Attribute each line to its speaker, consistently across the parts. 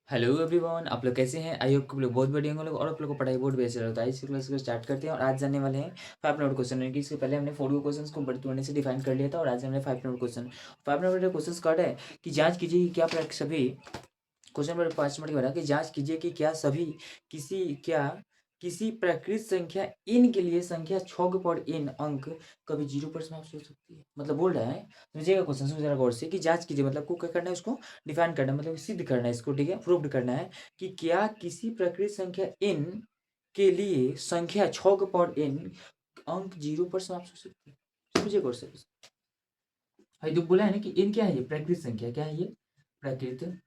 Speaker 1: Hello everyone, आप लोग कैसे हैं? आई होप आप लोग बहुत बढ़िया होंगे लोग और आप लोग को पढ़ाई बहुत बेहतर होता है। इस क्लास को स्टार्ट करते हैं और आज जानने वाले हैं 5 नंबर क्वेश्चन की। इससे पहले हमने 4 क्वेश्चन को बढ़ने से डिफाइन कर लिया था और आज हमने 5 number question 5 number question card है कि जांच कीजिए कि क्या सभी क्वेश्चन नंबर 5 नंबर की बना कि जांच कीजिए कि क्या किसी प्रकृत संख्या इन के लिए संख्या छग पर इन अंक कभी 0 पर समाप्त हो सकती है। मतलब बोल रहा है, समझिएगा क्वेश्चन को जरा गौर से, कि जांच कीजिए मतलब को क्या करना है, उसको डिफाइन करना है, मतलब सिद्ध करना है इसको, ठीक है, प्रूव्ड करना है कि क्या किसी प्रकृत संख्या इन के लिए संख्या छग पर इन अंक 0 पर समाप्त हो सकती है। समझिए गौर से। भाई तो बोला है ना कि इन क्या है, ये प्रकृत संख्या, क्या है ये प्रकृत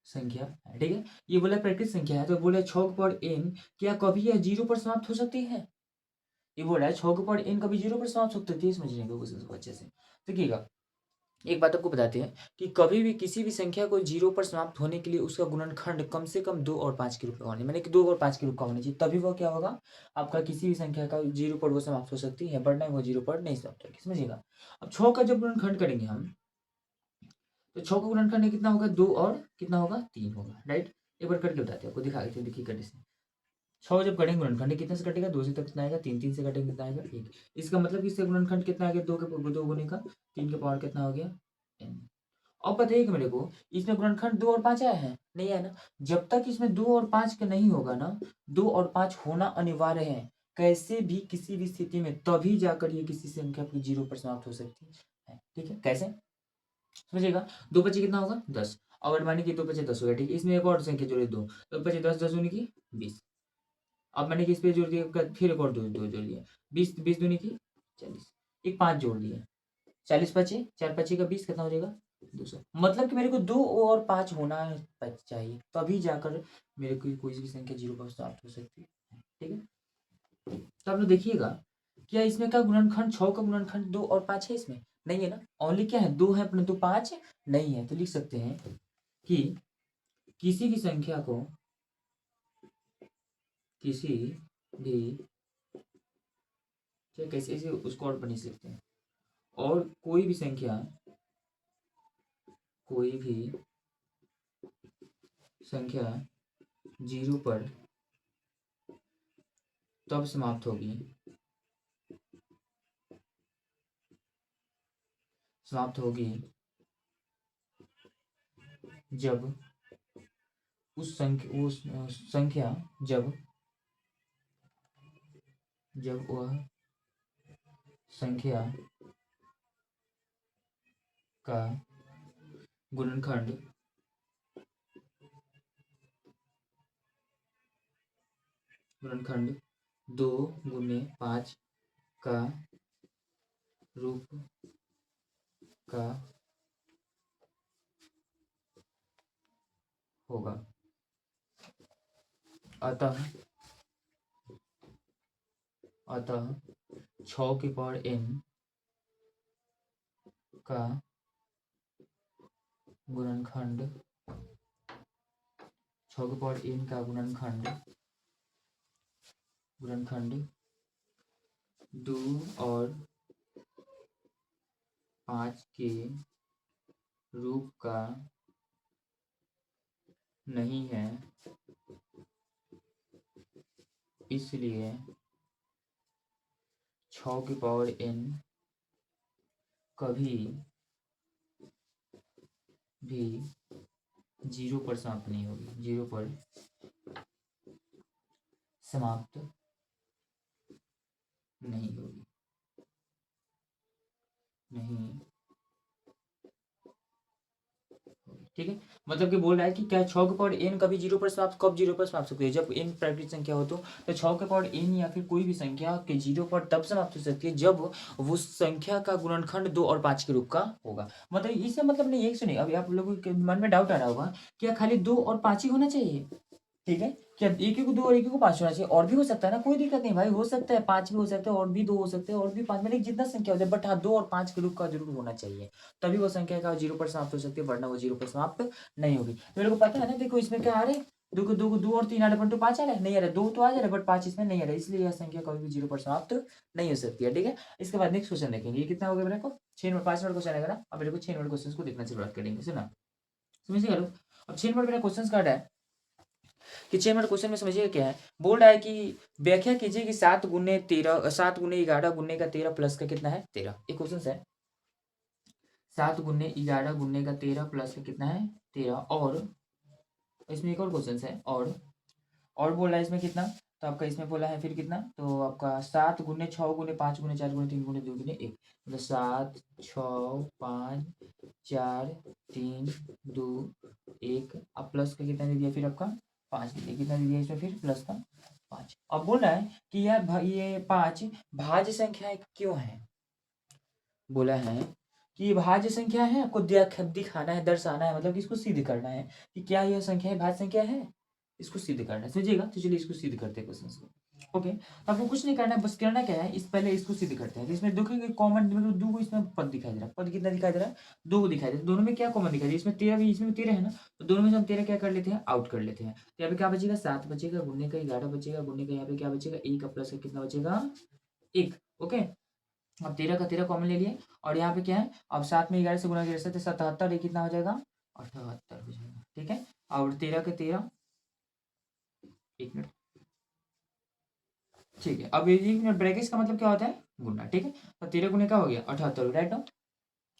Speaker 1: संख्या है, ठीक है। ये बोला प्रकृत संख्या है तो बोले छग पर एन क्या कभी यह 0 पर समाप्त हो सकती है। ये बोल रहा है छग पर एन कभी 0 पर समाप्त हो सकती है। समझिए क्वेश्चन को अच्छे से देखिएगा। एक बात आपको बताते हैं कि कभी भी किसी भी संख्या को 0 पर समाप्त होने के लिए उसका गुणनखंड कम से कम 2 और 5 के रूप का होने, मैंने कि 2 और 5 के रूप का होना चाहिए, तभी वो क्या होगा, आपका किसी भी संख्या का 0 पर वो समाप्त हो सकती है, वरना वो 0 पर नहीं समाप्त होगी। समझिएगा। अब 6 का जब गुणनखंड करेंगे हम, तो 6 का गुणनखंड कितना होगा, 2 और कितना होगा, 3 होगा, राइट। एक बार करके बताते हैं आपको, दिखा देते हैं, देखिए करने से। 6 जब कटेंगे गुणनखंड कितने से कटेगा, 2 से तक कितना आएगा, 3, 3 से कटेंगे कितना आएगा, 1। इसका मतलब इससे गुणनखंड कितना आ गया, 2 गुने का 3 के पावर कितना हो गया, n। अब बताइए कि मेरे को इसमें गुणनखंड 2 और 5 आया है, नहीं आया ना। जब तक इसमें 2 और 5 का नहीं होगा ना, 2 और 5 होना अनिवार्य है, कैसे भी किसी भी स्थिति में, तभी जाकर ये किसी संख्या की 0 पर समाप्त हो सकती है, ठीक है। कैसे समझिएगा। 2 बचे कितना होगा, 10। अगर माने कि 2 बचे 10 हो गया, ठीक है। इसमें एक और संख्या जोड़े 2, तो बचे 10, 10 दूनी की 20। अब मैंने किस पे जोड़ दिया, फिर एक और 2 जोड़ दिया, 20, 20 दूनी की 40, एक 5 जोड़ दिए, 40 बचे, 4 बचे का 20, कितना हो जाएगा, 200। मतलब कि मेरे को 2 और 5 होना चाहिए, तभी जाकर मेरे को कोई भी संख्या 0 पर प्राप्त हो सकती है, ठीक है। तो आप लोग देखिएगा, क्या इसमें का गुणनखंड 6 का गुणनखंड 2 और 5 है, इसमें नहीं है ना। ओनली क्या है, 2 है, परंतु 5 नहीं है। तो लिख सकते हैं कि किसी भी संख्या को, किसी भी, कैसे ऐसे उसको और बनी सकते हैं, और कोई भी संख्या, कोई भी संख्या 0 पर तब समाप्त होगी, समाप्त होगी जब उस संख्या जब जब वह संख्या का गुणनखंड गुणनखंड 2 गुने 5 का रूप का होगा। अतः अतः 6 की पावर n का गुणनखंड 6 की पावर n का गुणनखंड 2 और 5 के रूप का नहीं है, इसलिए 6 की पावर n कभी भी 0 पर समाप्त नहीं होगी, 0 पर समाप्त नहीं होगी, नहीं, ठीक है। मतलब कि बोल रहा है कि क्या 6 के पावर n कभी 0 पर समाप्त, कब 0 पर समाप्त सकती है, जब n प्राकृतिक संख्या हो। तो 6 के पावर n या फिर कोई भी संख्या के 0 पर तब समाप्त हो सकती है जब वो संख्या का गुणनखंड 2 और 5 के रूप का होगा। मतलब इससे मतलब नहीं, एक सुनिए, अभी आप लोगों के मन में डाउट आ रहा होगा, क्या खाली 2 और 5 ही होना चाहिए, ठीक है। क्या एक ही को 2 और एक ही को 5 होना चाहिए, और भी हो सकता है ना, कोई दिक्कत नहीं भाई, हो सकता है 5 भी हो सकता है, और भी 2 हो सकते हैं, और भी 5, मतलब जितना संख्या हो जाए, बट हाँ 2 और 5 के रूप का जरूर होना चाहिए, तभी वो संख्या का 0 पर समाप्त हो सकती है, वरना वो 0 पर समाप्त नहीं होगी। तो मेरे को पता है ना, देखो इसमें क्या आ रहा है, दो और 3 आ रहे, परंतु 5 आ रहा है, नहीं आ रहा, 2 तो आ जा रहा है बट 5 इसमें नहीं आ रहा है, इसलिए यह संख्या कभी भी 0 पर समाप्त नहीं हो सकती है, ठीक है। इसके बाद नेक्स्ट क्वेश्चन देखेंगे, ये कितना हो गया मेरे को, 6 नंबर, 5 नंबर क्वेश्चन आएगा ना। अब मेरे को 6 नंबर क्वेश्चन को देखना शुरुआत करेंगे, सुना, समझिए। अब 6 नंबर मेरा क्वेश्चन कार्ड है कि 6 नंबर क्वेश्चन में समझिए क्या है, बोल रहा है कि व्याख्या कीजिए कि 7 गुने 13 प्लस का कितना है 13। एक क्वेश्चन है 7 गुने 11 गुने का 13 प्लस का कितना है 13। और इसमें एक और क्वेश्चन है और बोल रहा है इसमें कितना, तो आपका इसमें बोला है फिर कितना, तो आपका 7 गुने 6 गुने 5 गुने 4 गुने 3 गुने 2 गुने 1, मतलब 7 6 5 4 3 2 1। अब प्लस का कितना दे दिया फिर आपका 5 दे दिया, कितना दे दिया इसमें फिर प्लस का 5। अब बोल रहा है कि यार ये 5 भाज्य संख्या क्यों है, बोला है कि ये भाज्य संख्या है, आपको दिखाना है, दर्शाना है, मतलब कि इसको सिद्ध करना है कि क्या यह संख्या भाज्य संख्या है, इसको सिद्ध करना है, समझिएगा। तो चलिए इसको सिद्ध करते हैं क्वेश्चन को। ओके, तो आपको कुछ नहीं करना है, बस करना क्या है, इस पहले इसको सिद्ध करते हैं। तो इसमें देखेंगे कॉमन मतलब दो इसमें पद दिखाई दे रहा है, पद कितना दिखाई दे रहा है, दो दिखाई दे रहा है। दोनों में क्या कॉमन दिखाई दे रहा है, इसमें 13 भी, इसमें भी 13 है ना, तो दोनों में से हम 13 क्या कर लेते हैं, आउट कर लेते हैं। तो यहाँ पे क्या बचेगा 7 बचेगा, गुणने का 11 बचेगा, गुणने का यहाँ पे क्या बचेगा 1, प्लस का कितना बचेगा 1। ओके, अब 13 का 13 कॉमन ले लिए, और यहाँ पे क्या है, अब 7 में 11 से गुणा कर सकते 77, ये कितना हो जाएगा 78 हो जाएगा। ठीक है, और 13 का 13, एक मिनट, ठीक है। अब ये ब्रैकेट का मतलब क्या होता है, गुना। ठीक है, तो 13 गुने का हो गया 78, राइट।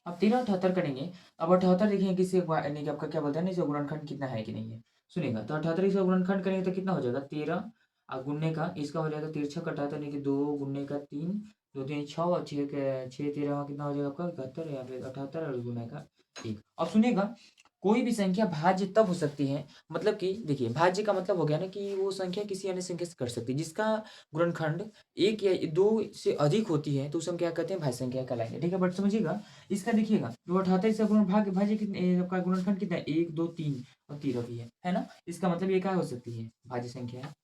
Speaker 1: अब 13 78 करेंगे। अब 78 देखेंगे किसी यानी कि आपका क्या बोलते हैं ना, इसका गुणनखंड कितना है कि नहीं है, सुनेगा। तो 78 इसका गुणनखंड करेंगे तो कितना हो जाएगा 13, गुणने का इसका हो जाएगा 13 छक 78, यानी कि 2 गुणने का 3, 2 3 6 और 6 13 कितना हो जाएगा आपका 71, यहाँ पे 78 और गुणने का 1। अब सुनिएगा, कोई भी संख्या भाज्य तब हो सकती है, मतलब कि देखिए भाज्य का मतलब हो गया ना कि वो संख्या किसी अन्य संख्या से कर सकती है जिसका गुणनखंड 1 या 2 से अधिक होती है, तो उसे हम क्या कहते हैं भाज्य संख्या कहलाएंगे। ठीक है, बट समझिएगा इसका, देखिएगा जो 78 से गुण भाज्य कितने, आपका गुणनखंड कितना है 1 2 3 और 13 भी है ना, इसका मतलब ये क्या हो सकती है भाज्य संख्या है।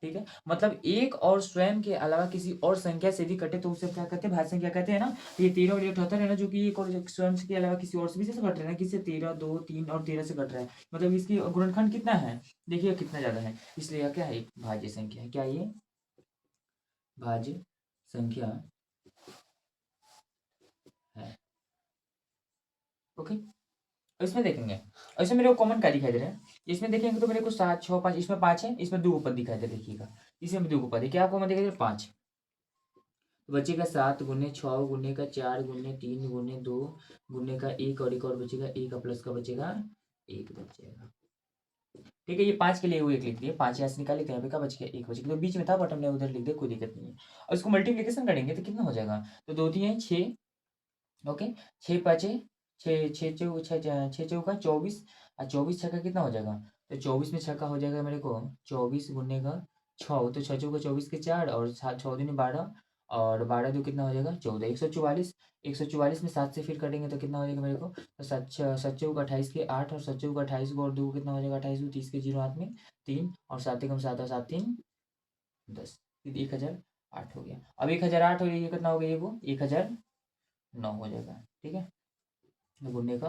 Speaker 1: ठीक है, मतलब एक और स्वयं के अलावा किसी और संख्या से भी कटे तो उसे क्या कहते हैं भाज्य संख्या कहते हैं ना। तो ये 13 और ये 78 है ना, जो कि एक और स्वयं के अलावा किसी और से भी से कट रहे हैं, किससे 13 2 3 और 13 से कट रहा है, मतलब इसकी गुणनखंड कितना है, देखिए कितना ज्यादा है, इसलिए यह क्या है एक भाज्य संख्या है। क्या ये भाज्य संख्या है। ओके, इसमें देखेंगे, इसमें मेरे को कॉमन क्या दिखाई दे रहा है, इसमें देखेंगे तो मेरे को 7 6 5, इसमें 5 है, इसमें 2 पद दिखाई दे रहा है, देखिएगा इसमें भी 2 पद है, क्या कॉमन दिखाई दे रहा है 5। तो बचेगा 7 गुने 6 गुने का 4 गुने 3 गुने 2 गुने का 1, और एक और बचेगा 1 प्लस का बचेगा 1 बचेगा। ठीक है, ये 5 के लिए वो 1 लिख दिए, 5 यहाँ से निकाले तो यहाँ पे क्या बच गया 1 बच गया, तो बीच में था बट हमने उधर लिख दिया, कोई दिक्कत नहीं है। और इसको मल्टीप्लीकेशन करेंगे तो कितना हो जाएगा, तो 2 3 6, ओके 6 5 6 6 चौका 24, और 24 छक्का कितना हो जाएगा, तो 24 में छक्का हो जाएगा मेरे को 24 गुने का 6, तो 6 चौका 24 के 4, और 6 दूनी 12, और 12 दो कितना हो जाएगा 14, 144। 144 में 7 से फिर कटेंगे तो कितना हो जाएगा मेरे को, तो 7 चौका 28 के 8, और 7 चौका 28 को और 2 कितना हो जाएगा 28 को 30 के 0 हाथ में 3, और 7 एकम 7 और 7 3 10, 1008 हो गया। अब 1008 हो गया, ये कितना हो गया, ये वो 1009 हो जाएगा। ठीक है, गुणने का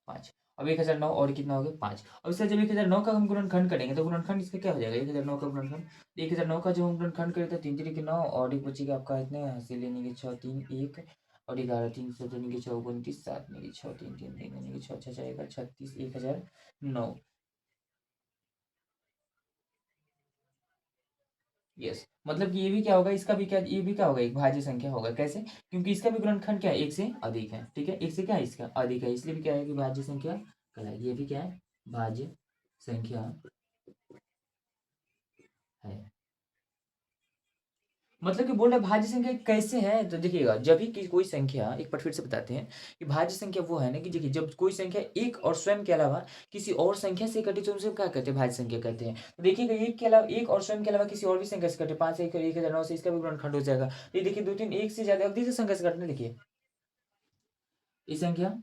Speaker 1: 5। अब 1009 और कितना हो गया 5। अब इसका जब 1009 का हम गुणनखंड करेंगे तो गुणनखंड इसका क्या हो जाएगा 1009 का गुणनखंड, 1009 का जो हम गुणनखंड करें तो 3 3 के 9, और एक बचेगा आपका इतने हंसी लेने के 6 3 1, और 11 3 7 लेने के 6 29, 7 लेने के 6 3 3 3 लेने के 6 6 जाएगा 36, 1009। यस, मतलब कि ये भी क्या होगा, इसका भी क्या, ये भी क्या होगा एक भाज्य संख्या होगा, कैसे, क्योंकि इसका भी गुणनखंड क्या है 1 से अधिक है। ठीक है, 1 से क्या है इसका अधिक है, इसलिए भी क्या है कि भाज्य संख्या कहलाएगी, ये भी क्या है भाज्य संख्या है। मतलब कि बोल रहे भाज्य संख्या कैसे है, तो देखिएगा जब भी कोई संख्या, एक बार फिर से बताते हैं कि भाज्य संख्या वो है ना कि देखिए जब कोई संख्या एक और स्वयं के अलावा किसी और संख्या से कटे तो उसे क्या कहते हैं भाज्य संख्या कहते हैं। तो देखिएगा एक के अलावा, एक और स्वयं के अलावा किसी और भी संख्या से कटे, 5 1 1009 से, इसका भी गुणनखंड हो जाएगा। ये देखिए 2 3 1 से ज्यादा अवधि से संख्या से कटने, देखिए ये संख्या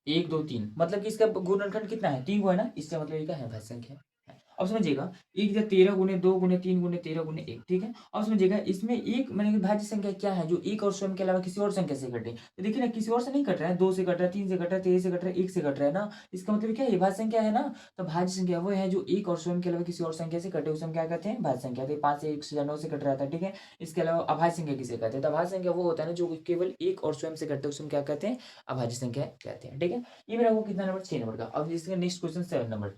Speaker 1: 1 2 3, मतलब कि इसका गुणनखंड कितना है 3 को है ना, इससे मतलब ये क्या है भाज्य संख्या है। अब समझिएगा, एक या 13 गुने 2 गुने 3 गुने 13 गुने 1, ठीक है। अब समझिएगा इसमें एक मैंने कि भाज्य संख्या क्या है जो एक और स्वयं के अलावा किसी और संख्या से घटे, तो देखिए ना किसी और से नहीं कट रहा है, 2 से कट रहा है, 3 से कट रहा है, 13 से कट रहा है, 1 से कट रहा है ना, इसका मतलब क्या है, ये भाज्य संख्या है ना। तो भाज्य संख्या वो है जो एक और स्वयं के अलावा किसी और संख्या से कटे, उसे हम क्या कहते हैं, भाज्य संख्या। तो 5 से 1 से या 9 से कट रहा था, ठीक है। इसके अलावा अभाज्य संख्या किसे कहते हैं, तो अभाज्य संख्या वो होता है ना जो केवल एक और स्वयं से कटते हैं, उसे हम क्या कहते हैं, अभाज्य संख्या कहते हैं, ठीक है। ये मेरा वो कितना नंबर, 6 नंबर का। अब इसका नेक्स्ट क्वेश्चन 7 नंबर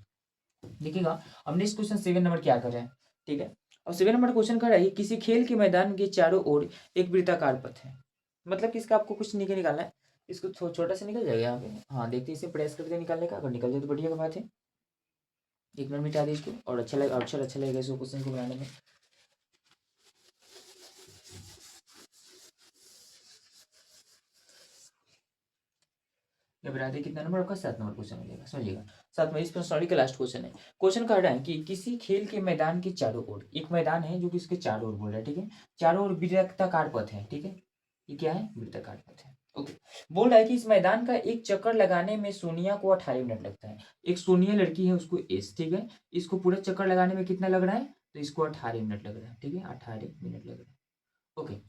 Speaker 1: देखिएगा। अब नेक्स्ट क्वेश्चन 7 नंबर क्या कर रहे हैं, ठीक है। अब 7 नंबर क्वेश्चन कर रहा है, किसी खेल के मैदान के चारों ओर एक वृत्ताकार पथ है, मतलब कि इसका आपको कुछ निकालना है। इसको छोटा सा निकल जाएगा यहाँ पे, हाँ देखते इसे प्रयास करके निकालने का, अगर निकल जाए तो बढ़िया का बात है। एक मिनट मिटा दीजिए इसको, और अच्छा लगेगा, अच्छा लगेगा इसको क्वेश्चन को बनाने में। ये बता दें कितना नंबर आपका, 7 नंबर क्वेश्चन हो जाएगा, समझिएगा। 7 में इस पर सॉरी का लास्ट क्वेश्चन है। क्वेश्चन कह रहा है कि किसी खेल के मैदान के चारों ओर, एक मैदान है जो कि इसके चारों ओर बोल रहा है, ठीक है। चारों ओर वृत्ताकार पथ है, ठीक है। ये क्या है, वृत्ताकार पथ है, ओके। बोल रहा है कि इस मैदान का एक चक्कर लगाने में सोनिया को 18 मिनट लगता है। एक सोनिया लड़की है, उसको एस, ठीक है। इसको पूरा चक्कर लगाने में कितना लग रहा है, तो इसको 18 मिनट लग रहा है, ठीक है, 18 मिनट लग रहा है, ओके।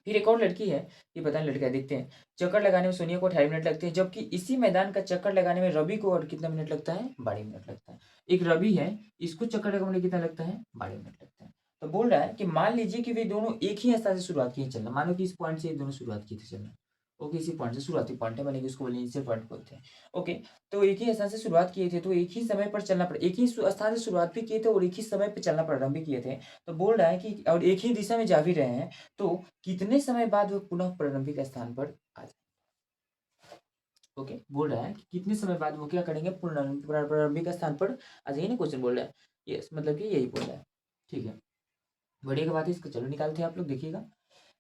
Speaker 1: फिर एक और लड़की है, ये पता नहीं लड़का है, देखते हैं। चक्कर लगाने में सोनिया को 18 मिनट लगते हैं, जबकि इसी मैदान का चक्कर लगाने में रवि को और कितना मिनट लगता है, 12 मिनट लगता है। एक रवि है, इसको चक्कर लगाने में कितना लगता है, 12 मिनट लगता है। तो बोल रहा है कि मान लीजिए कि वे दोनों एक ही स्थान से शुरुआत किए चलना, मानो कि इस पॉइंट से ये दोनों शुरुआत की थी चलना, ओके। इसी पॉइंट से शुरुआती पॉइंट है, माने कि उसको इनिशियल पॉइंट बोलते हैं, ओके। तो एक ही स्थान से शुरुआत किए थे, तो एक ही समय पर चलना पड़ा, एक ही स्थान से शुरुआत भी किए थे और एक ही समय पर चलना प्रारंभ भी किए थे। तो बोल रहा है कि और एक ही दिशा में जा भी रहे हैं, तो कितने समय बाद वो पुनः प्रारंभिक स्थान पर आ जाए, ओके। बोल रहा है कि कितने समय बाद वो क्या करेंगे, प्रारंभिक स्थान पर आ जाइए ना, क्वेश्चन बोल रहा है। यस, मतलब कि यही बोल रहा है, ठीक है। बढ़िया की बात है, इसको चलो निकालते हैं, आप लोग देखिएगा।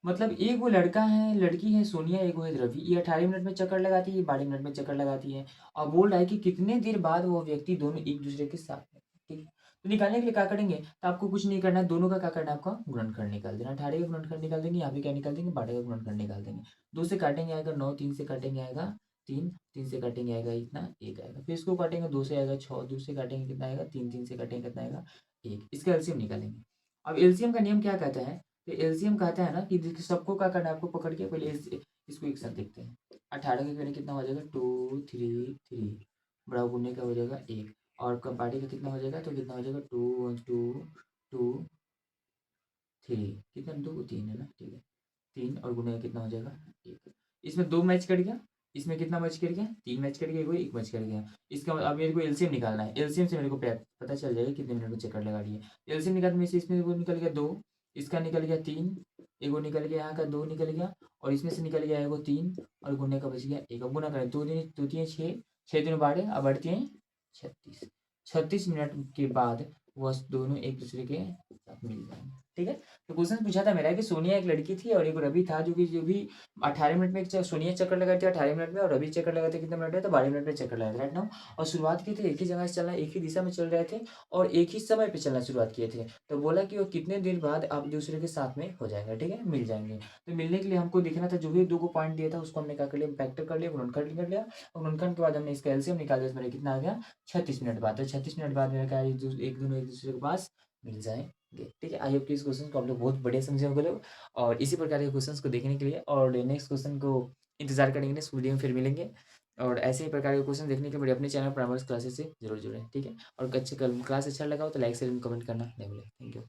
Speaker 1: मतलब एक वो लड़का है, लड़की है सोनिया, एक वो है रवि, ये 18 मिनट में चक्कर लगाती है, ये 12 मिनट में चक्कर लगाती है। और बोल रहा है कि कितने देर बाद वो व्यक्ति दोनों एक दूसरे के साथ में, ठीक है। तो निकालने के लिए क्या करेंगे, तो आपको कुछ नहीं करना है, दोनों का क्या करना है, आपका गुणनखंड निकाल देना। 18 का गुणनखंड निकाल देंगे, यहाँ पे क्या निकाल देंगे, 12 का गुणनखंड निकाल देंगे। 2 से काटेंगे आएगा 9, 3 से काटेंगे आएगा 3, 3 से काटेंगे आएगा इतना 1 आएगा। फिर इसको काटेंगे 2 से आएगा 6, 2 से काटेंगे कितना आएगा 3, 3 से काटेंगे कितना आएगा 1। इसका एलसीएम निकालेंगे। अब एलसीएम का नियम क्या कहता है, तो एलसीएम कहता है ना कि सबको क्या करना है, आपको पकड़ के पहले इसको एक साथ देखते हैं। 18 के करने कितना हो जाएगा 2 3 3, बड़ा गुने का हो जाएगा 1, और बाटी का कितना हो जाएगा, तो कितना हो जाएगा 2 2 2 3, कितना 2 3 है ना, ठीक है। 3 और गुने का कितना हो जाएगा 1। इसमें 2 मैच कर गया, इसमें कितना मैच कर गया, 3 मैच कर गया, एक मैच कर गया। इसका अब मेरे को एलसीएम निकालना है, एलसीएम से मेरे को पता चल जाएगा कितने मिनट में चक्कर लगा रही है। एलसीएम निकालने में से इसमें वो निकल गया 2, इसका निकल गया 3, एगो निकल गया, यहाँ का 2 निकल गया, और इसमें से निकल गया एगो 3, और गुने का बच गया 1। अब गुना करें, 2 दिन 2 3 6, 6 दिन 12, अब बढ़ती हैं 36, 36 मिनट के बाद वह दोनों एक दूसरे के साथ मिल जाएंगे, ठीक है। तो क्वेश्चन पूछा था मेरा कि सोनिया एक लड़की थी और एक रवि था, जो भी 18 मिनट में सोनिया चक्कर लगाती है 18 मिनट में, और रवि चक्कर लगाते कितने मिनट में, तो 12 मिनट में चक्कर लगाते राइट नाउ। और शुरुआत की थी एक ही जगह से चलना, एक ही दिशा में चल रहे थे, और एक ही समय पे चलना शुरुआत किए थे। तो बोला कि वो कितने देर बाद आप दूसरे के साथ में हो जाएगा, ठीक है, मिल जाएंगे। तो मिलने के लिए हमको देखना था, जो भी 2 को पॉइंट दिया था उसको हमने क्या कर लिया, फैक्टर कर लिया, गुणनखंड कर लिया, और गुणनखंड के बाद हमने इसका एलसीएम निकाल दिया, मेरा कितना आ गया 36 मिनट बाद। तो 36 मिनट बाद मेरा क्या एक दोनों एक दूसरे के पास मिल जाएंगे, ठीक है। आई होप कि इस क्वेश्चन को आप लोग बहुत बढ़िया समझे होंगे लोग, और इसी प्रकार के क्वेश्चंस को देखने के लिए और नेक्स्ट क्वेश्चन को इंतजार करेंगे, नेक्स्ट वीडियो में फिर मिलेंगे। और ऐसे ही प्रकार के क्वेश्चन देखने के लिए मेरे अपने चैनल परामर्श क्लासेस से जरूर जुड़ें, ठीक है। और अच्छे क्लास अच्छा लगा हो तो लाइक शेयर कमेंट करना नहीं भूलें, थैंक यू।